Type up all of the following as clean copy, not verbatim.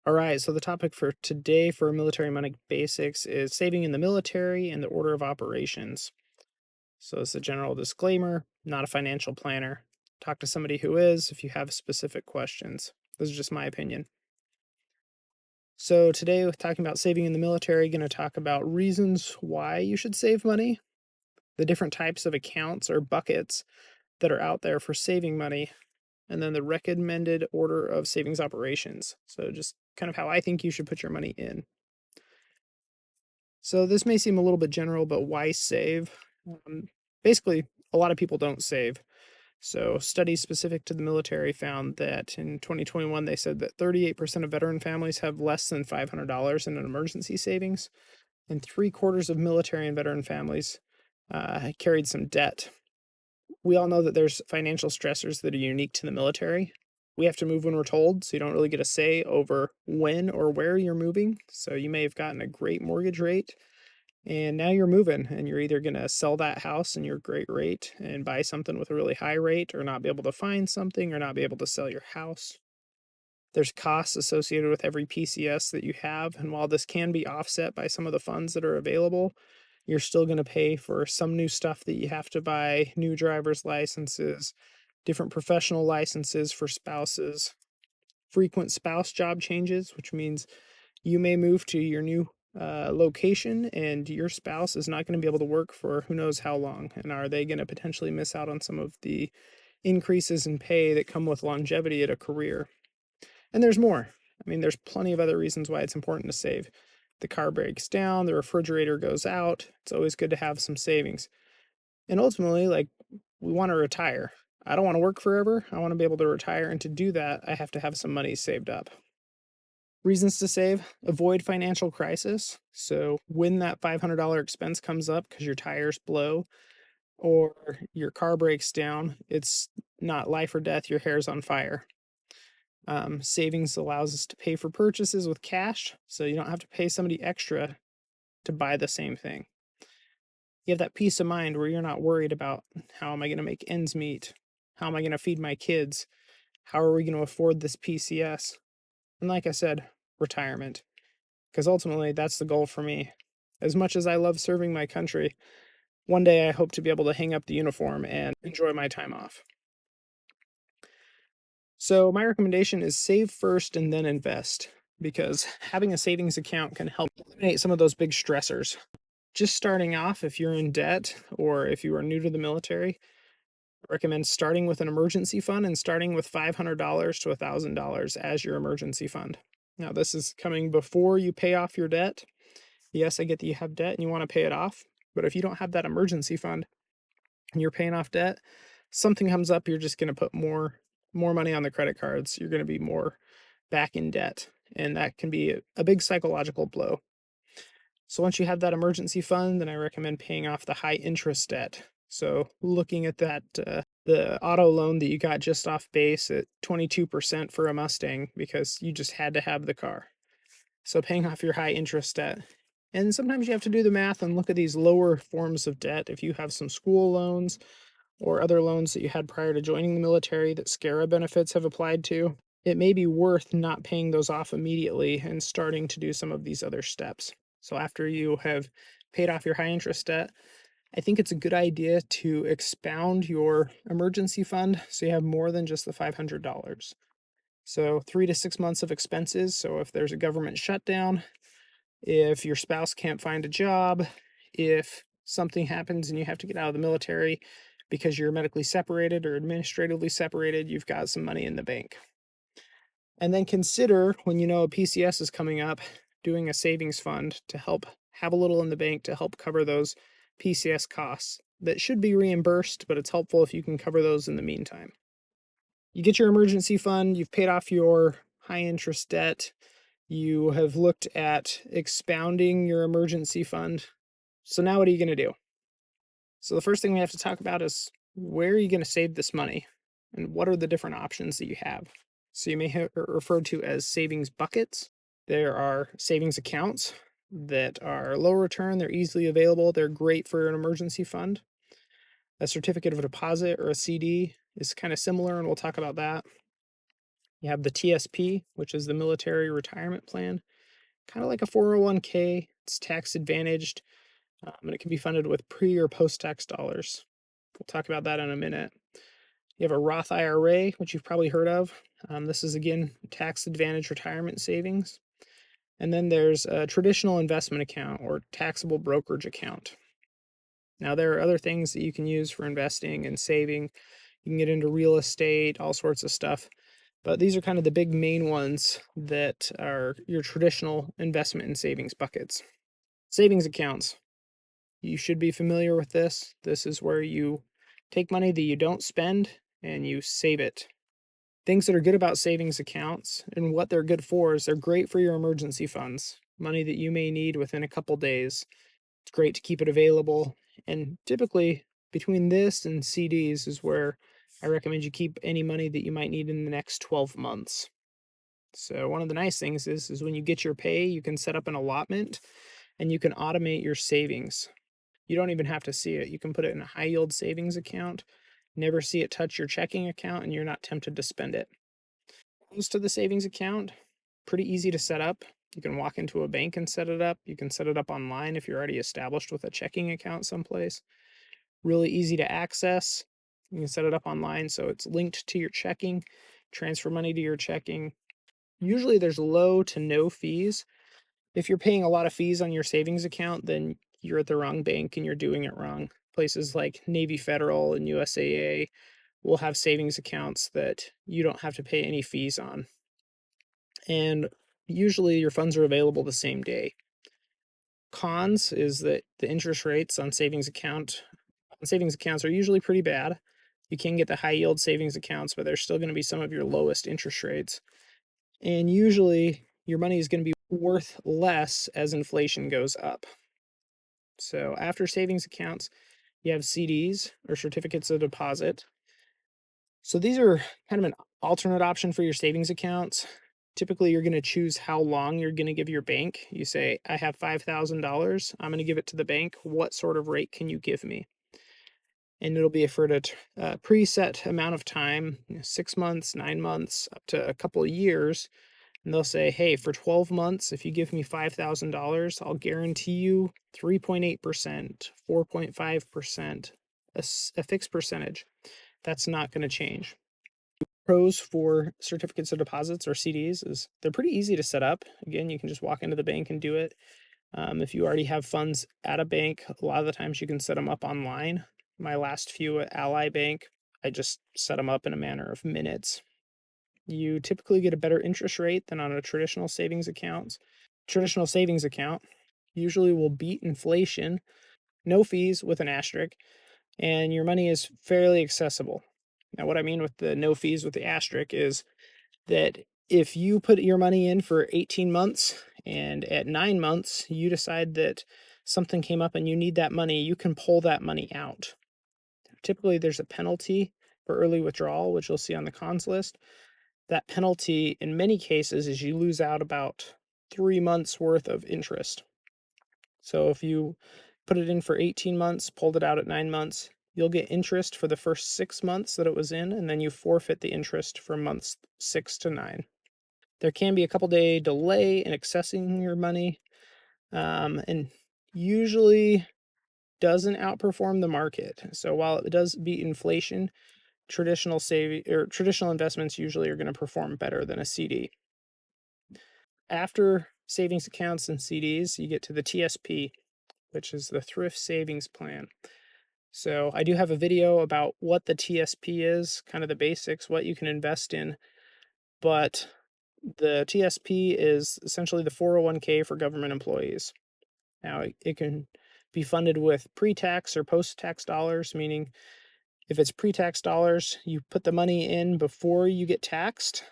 All right, so the topic for today for Military Money Basics is saving in the military and the order of operations. So, it's a general disclaimer, not a financial planner. Talk to somebody who is if you have specific questions. This is just my opinion. So, today, with talking about saving in the military, going to talk about reasons why you should save money, the different types of accounts or buckets that are out there for saving money, and then the recommended order of savings operations. So, just kind of how I think you should put your money in. So this may seem a little bit general, but why save? Um, Basically, a lot of people don't save. So studies specific to the military found that in 2021, they said that 38% of veteran families have less than $500 in an emergency savings, and 3/4 of military and veteran families carried some debt. We all know that there's financial stressors that are unique to the military. We have to move when we're told, so you don't really get a say over when or where you're moving. So you may have gotten a great mortgage rate and now you're moving and you're either going to sell that house in your great rate and buy something with a really high rate, or not be able to find something, or not be able to sell your house. There's costs associated with every PCS that you have. And while this can be offset by some of the funds that are available, you're still going to pay for some new stuff that you have to buy: new driver's licenses, different professional licenses for spouses, frequent spouse job changes, which means you may move to your new location and your spouse is not going to be able to work for who knows how long. And are they going to potentially miss out on some of the increases in pay that come with longevity at a career? And there's more. I mean, there's plenty of other reasons why it's important to save. The car breaks down, the refrigerator goes out. It's always good to have some savings. And ultimately, like, we want to retire. I don't want to work forever. I want to be able to retire. And to do that, I have to have some money saved up. Reasons to save: avoid financial crisis. So when that $500 expense comes up because your tires blow or your car breaks down, it's not life or death, your hair's on fire. Savings allows us to pay for purchases with cash, so you don't have to pay somebody extra to buy the same thing. You have that peace of mind where you're not worried about, how am I going to make ends meet? How am I going to feed my kids? How are we going to afford this PCS? And like I said, retirement. Because ultimately, that's the goal for me. As much as I love serving my country, one day I hope to be able to hang up the uniform and enjoy my time off. So, my recommendation is save first and then invest, because having a savings account can help eliminate some of those big stressors. Just starting off, if you're in debt or if you are new to the military, I recommend starting with an emergency fund and starting with $500 to $1,000 as your emergency fund. Now, this is coming before you pay off your debt. Yes, I get that you have debt and you want to pay it off, but if you don't have that emergency fund and you're paying off debt, something comes up, you're just going to put more money on the credit cards. You're going to be more back in debt, and that can be a big psychological blow. So once you have that emergency fund, then I recommend paying off the high interest debt. So looking at that, the auto loan that you got just off base at 22% for a Mustang because you just had to have the car. So paying off your high interest debt. And sometimes you have to do the math and look at these lower forms of debt. If you have some school loans or other loans that you had prior to joining the military that SCARA benefits have applied to, it may be worth not paying those off immediately and starting to do some of these other steps. So after you have paid off your high interest debt, I think it's a good idea to expound your emergency fund so you have more than just the $500. So 3 to 6 months of expenses. So if there's a government shutdown, if your spouse can't find a job, if something happens and you have to get out of the military because you're medically separated or administratively separated, you've got some money in the bank. And then consider, when you know a PCS is coming up, doing a savings fund to help have a little in the bank to help cover those PCS costs that should be reimbursed, but it's helpful if you can cover those in the meantime. You get your emergency fund, you've paid off your high interest debt, you have looked at expounding your emergency fund. So now what are you going to do? So the first thing we have to talk about is, where are you going to save this money and what are the different options that you have? So you may have referred to as savings buckets. There are savings accounts that are low return, they're easily available, they're great for an emergency fund. A certificate of deposit or a CD is kind of similar, and we'll talk about that. You have the TSP, which is the military retirement plan, kind of like a 401k. It's tax advantaged, and it can be funded with pre or post tax dollars. We'll talk about that in a minute. You have a Roth IRA, which you've probably heard of. This is again tax advantage retirement savings. And then there's a traditional investment account or taxable brokerage account. Now, there are other things that you can use for investing and saving. You can get into real estate, all sorts of stuff. But these are kind of the big main ones that are your traditional investment and savings buckets. Savings accounts. You should be familiar with this. This is where you take money that you don't spend and you save it. Things that are good about savings accounts and what they're good for is they're great for your emergency funds, money that you may need within a couple days. It's great to keep it available. And typically, between this and CDs is where I recommend you keep any money that you might need in the next 12 months. So, one of the nice things is when you get your pay, you can set up an allotment and you can automate your savings. You don't even have to see it. You can put it in a high yield savings account, never see it touch your checking account, and you're not tempted to spend it. Comes to the savings account, pretty easy to set up. You can walk into a bank and set it up. You can set it up online if you're already established with a checking account someplace. Really easy to access. You can set it up online so it's linked to your checking, transfer money to your checking. Usually there's low to no fees. If you're paying a lot of fees on your savings account, then you're at the wrong bank and you're doing it wrong. Places like Navy Federal and USAA will have savings accounts that you don't have to pay any fees on. And usually your funds are available the same day. Cons is that the interest rates on savings accounts are usually pretty bad. You can get the high yield savings accounts, but they're still going to be some of your lowest interest rates. And usually your money is going to be worth less as inflation goes up. So after savings accounts, you have CDs or certificates of deposit. So these are kind of an alternate option for your savings accounts. Typically, you're going to choose how long you're going to give your bank. You say, I have $5,000. I'm going to give it to the bank. What sort of rate can you give me? And it'll be for a preset amount of time, 6 months, 9 months, up to a couple of years. And they'll say, hey, for 12 months, if you give me $5,000, I'll guarantee you 3.8%, 4.5%, a fixed percentage. That's not going to change. Pros for certificates of deposits or CDs is they're pretty easy to set up. Again, you can just walk into the bank and do it. If you already have funds at a bank, a lot of the times you can set them up online. My last few at Ally Bank, I just set them up in a matter of minutes. You typically get a better interest rate than on a traditional savings account. Traditional savings account usually will beat inflation, no fees with an asterisk, and your money is fairly accessible. Now, what I mean with the no fees with the asterisk is that if you put your money in for 18 months and at 9 months you decide that something came up and you need that money, you can pull that money out. Typically, there's a penalty for early withdrawal, which you'll see on the cons list. That penalty, in many cases, is you lose out about 3 months worth of interest. So if you put it in for 18 months, pulled it out at 9 months, you'll get interest for the first 6 months that it was in, and then you forfeit the interest for months 6 to 9. There can be a couple day delay in accessing your money, and usually doesn't outperform the market. So while it does beat inflation, traditional investments usually are going to perform better than a CD. After savings accounts and CDs, you get to the TSP, which is the Thrift Savings Plan. So I do have a video about what the TSP is, kind of the basics, what you can invest in. But the TSP is essentially the 401k for government employees. Now, it can be funded with pre-tax or post-tax dollars, meaning if it's pre-tax dollars, you put the money in before you get taxed,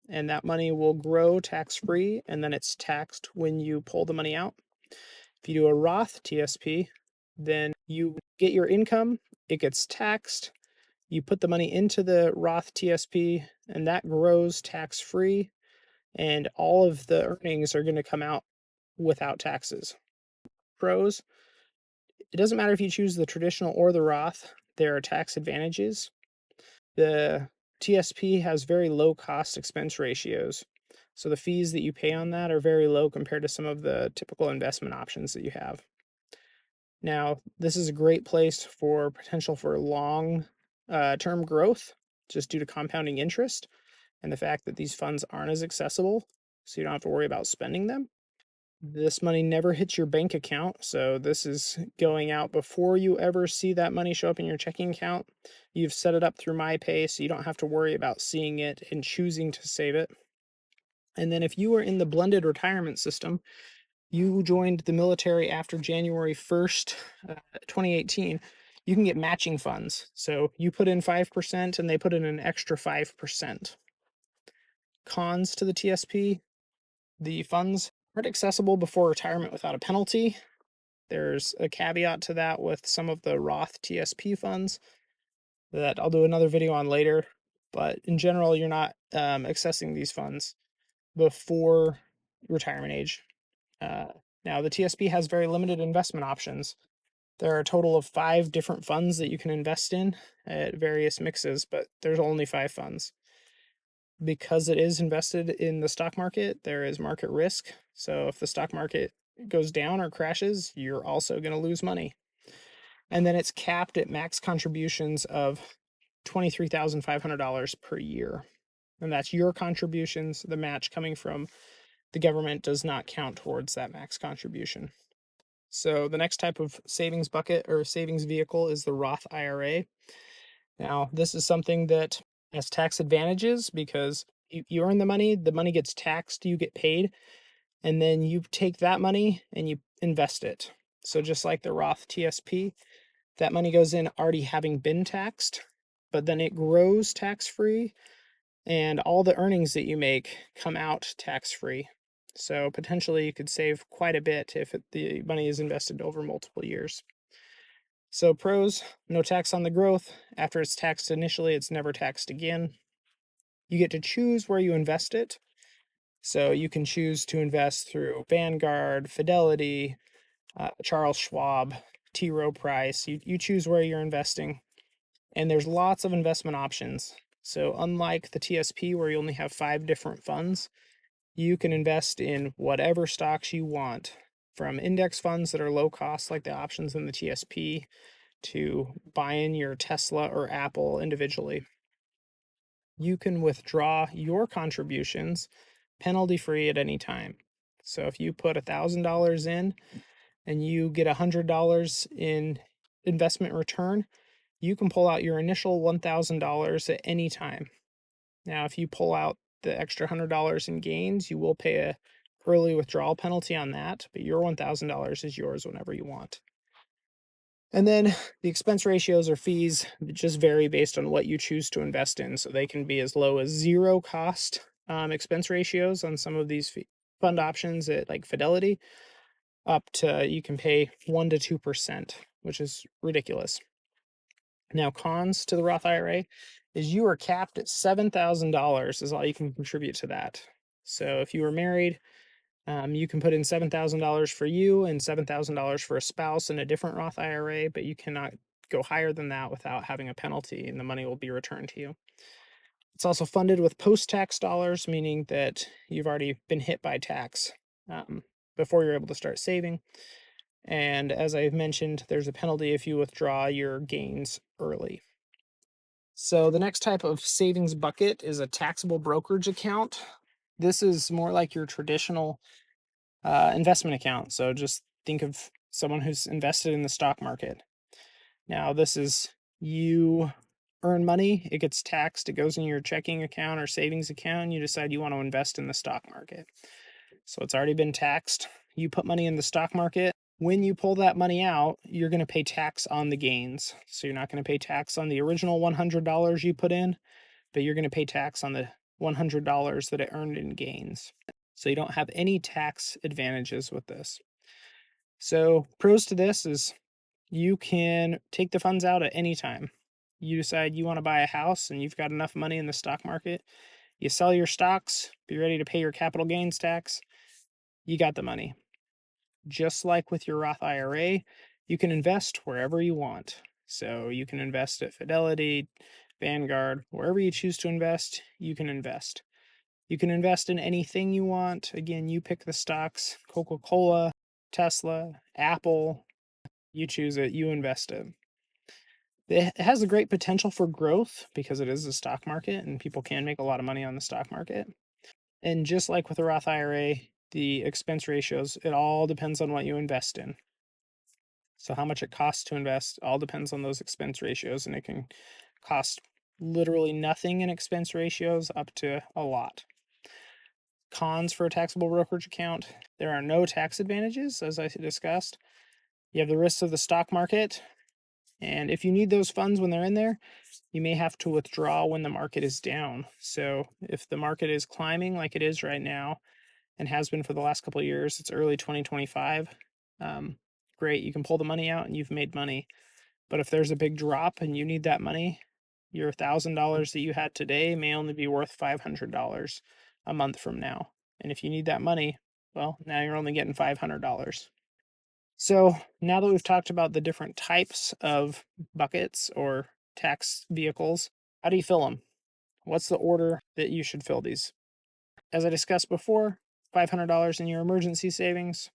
and that money will grow tax-free, and then it's taxed when you pull the money out. If you do a Roth TSP, then you get your income, it gets taxed, you put the money into the Roth TSP, and that grows tax-free, and all of the earnings are going to come out without taxes. Pros, it doesn't matter if you choose the traditional or the Roth, there are tax advantages. The TSP has very low cost expense ratios. So the fees that you pay on that are very low compared to some of the typical investment options that you have. Now, this is a great place for potential for long term growth just due to compounding interest and the fact that these funds aren't as accessible, so you don't have to worry about spending them. This money never hits your bank account, so this is going out before you ever see that money show up in your checking account. You've set it up through MyPay, so you don't have to worry about seeing it and choosing to save it. And then if you are in the blended retirement system, you joined the military after January 1st, 2018, you can get matching funds. So you put in 5% and they put in an extra 5%. Cons to the TSP: the funds aren't accessible before retirement without a penalty. There's a caveat to that with some of the Roth TSP funds that I'll do another video on later. But in general, you're not accessing these funds before retirement age. Uh, Now, the TSP has very limited investment options. There are a total of 5 different funds that you can invest in at various mixes, but there's only 5 funds. Because it is invested in the stock market, there is market risk. So if the stock market goes down or crashes, you're also going to lose money. And then it's capped at max contributions of $23,500 per year. And that's your contributions. The match coming from the government does not count towards that max contribution. So the next type of savings bucket or savings vehicle is the Roth IRA. Now, this is something that has tax advantages because you earn the money gets taxed, you get paid, and then you take that money and you invest it. So just like the Roth TSP, that money goes in already having been taxed, but then it grows tax-free, and all the earnings that you make come out tax-free. So potentially you could save quite a bit if the money is invested over multiple years. So pros: no tax on the growth. After it's taxed initially, it's never taxed again. You get to choose where you invest it. So you can choose to invest through Vanguard, Fidelity, Charles Schwab, T. Rowe Price. You choose where you're investing. And there's lots of investment options. So unlike the TSP where you only have 5 different funds, you can invest in whatever stocks you want, from index funds that are low cost like the options in the TSP to buying your Tesla or Apple individually. You can withdraw your contributions penalty free at any time. So if you put $1,000 in and you get $100 in investment return, you can pull out your initial $1,000 at any time. Now, if you pull out the extra $100 in gains, you will pay a early withdrawal penalty on that, but your $1,000 is yours whenever you want. And then the expense ratios or fees just vary based on what you choose to invest in. So they can be as low as 0 cost expense ratios on some of these fund options at like Fidelity, up to you can pay 1 to 2%, which is ridiculous. Now, cons to the Roth IRA is you are capped at $7,000 is all you can contribute to that. So if you were married, you can put in $7,000 for you and $7,000 for a spouse in a different Roth IRA, but you cannot go higher than that without having a penalty, and the money will be returned to you. It's also funded with post-tax dollars, meaning that you've already been hit by tax before you're able to start saving. And as I've mentioned, there's a penalty if you withdraw your gains early. So the next type of savings bucket is a taxable brokerage account. This is more like your traditional investment account. So just think of someone who's invested in the stock market. Now, this is you earn money, it gets taxed, it goes in your checking account or savings account, and you decide you want to invest in the stock market. So it's already been taxed. You put money in the stock market. When you pull that money out, you're going to pay tax on the gains. So you're not going to pay tax on the original $100 you put in, but you're going to pay tax on the $100 that it earned in gains. So you don't have any tax advantages with this. So pros to this is you can take the funds out at any time. You decide you want to buy a house and you've got enough money in the stock market. You sell your stocks, be ready to pay your capital gains tax. You got the money. Just like with your Roth IRA, you can invest wherever you want. So you can invest at Fidelity, Vanguard, wherever you choose to invest, you can invest. You can invest in anything you want. Again, you pick the stocks: Coca-Cola, Tesla, Apple, you choose it, you invest it. It has a great potential for growth because it is a stock market and people can make a lot of money on the stock market. And just like with the Roth IRA, the expense ratios, it all depends on what you invest in. So how much it costs to invest all depends on those expense ratios, and it can cost literally nothing in expense ratios up to a lot. Cons for a taxable brokerage account: there are no tax advantages, as I discussed. You have the risks of the stock market, and if you need those funds when they're in there, you may have to withdraw when the market is down. So if the market is climbing like it is right now and has been for the last couple of years, it's early 2025. Great, you can pull the money out and you've made money. But if there's a big drop and you need that money, your $1,000 that you had today may only be worth $500 a month from now. And if you need that money, well, now you're only getting $500. So now that we've talked about the different types of buckets or tax vehicles, how do you fill them? What's the order that you should fill these? As I discussed before, $500 in your emergency savings,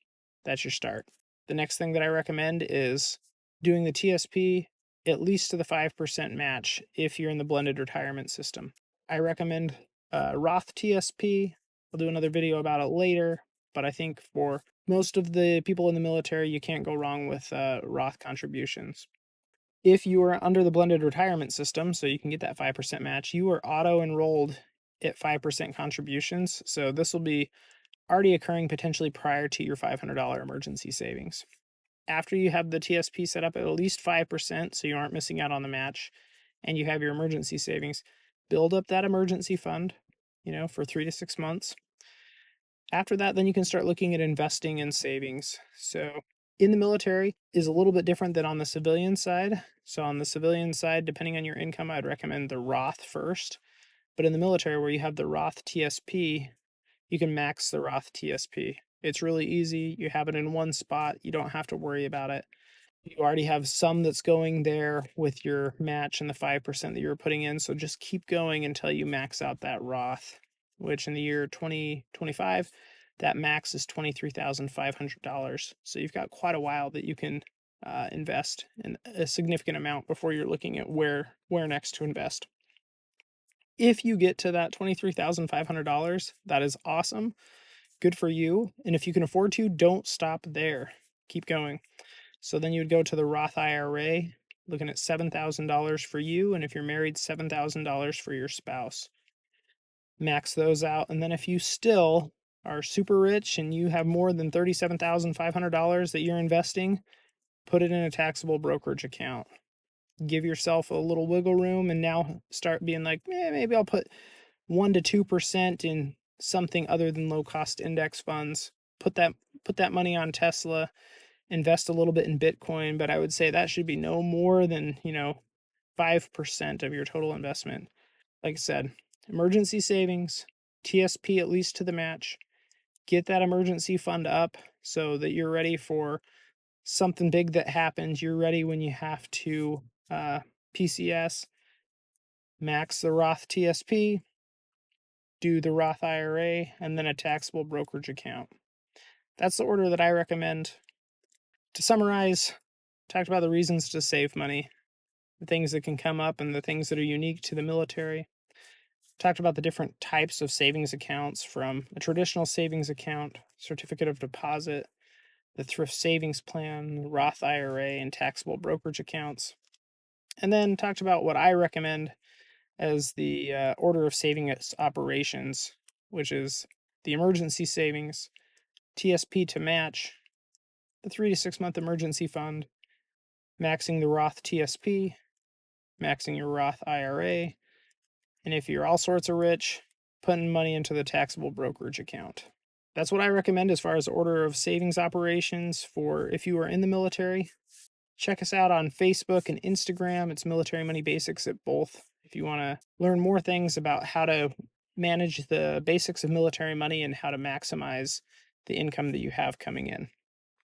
that's your start. The next thing that I recommend is doing the TSP at least to the 5% match if you're in the blended retirement system. I recommend Roth TSP. I'll do another video about it later, but I think for most of the people in the military, you can't go wrong with Roth contributions. If you are under the blended retirement system, so you can get that 5% match, you are auto enrolled at 5% contributions. So this will be already occurring potentially prior to your $500 emergency savings. After you have the TSP set up at least 5%, so you aren't missing out on the match, and you have your emergency savings, build up that emergency fund, for 3 to 6 months. After that, then you can start looking at investing in savings. So in the military is a little bit different than on the civilian side. So on the civilian side, depending on your income, I'd recommend the Roth first. But in the military, where you have the Roth TSP, you can max the Roth TSP. It's really easy. You have it in one spot. You don't have to worry about it. You already have some that's going there with your match and the 5% that you're putting in. So just keep going until you max out that Roth, which in the year 2025, that max is $23,500. So you've got quite a while that you can invest in a significant amount before you're looking at where next to invest. If you get to that $23,500, that is awesome. Good for you. And if you can afford to, don't stop there. Keep going. So then you would go to the Roth IRA, looking at $7,000 for you. And if you're married, $7,000 for your spouse. Max those out. And then if you still are super rich and you have more than $37,500 that you're investing, put it in a taxable brokerage account. Give yourself a little wiggle room and now start being like, maybe I'll put 1 to 2% in something other than low cost index funds. Put that money on Tesla, invest a little bit in Bitcoin, but I would say that should be no more than, 5% of your total investment. Like I said, emergency savings, TSP at least to the match. Get that emergency fund up so that you're ready for something big that happens. You're ready when you have to PCS. Max the Roth TSP, do the Roth IRA, and then a taxable brokerage account. That's the order that I recommend. To summarize, talked about the reasons to save money, the things that can come up, and the things that are unique to the military. Talked about the different types of savings accounts, from a traditional savings account, certificate of deposit, the thrift savings plan, Roth IRA, and taxable brokerage accounts. And then talked about what I recommend as the order of savings operations, which is the emergency savings, TSP to match, the 3 to 6 month emergency fund, maxing the Roth TSP, maxing your Roth IRA, and if you're all sorts of rich, putting money into the taxable brokerage account. That's what I recommend as far as order of savings operations for if you are in the military. Check us out on Facebook and Instagram. It's Military Money Basics at both. If you want to learn more things about how to manage the basics of military money and how to maximize the income that you have coming in.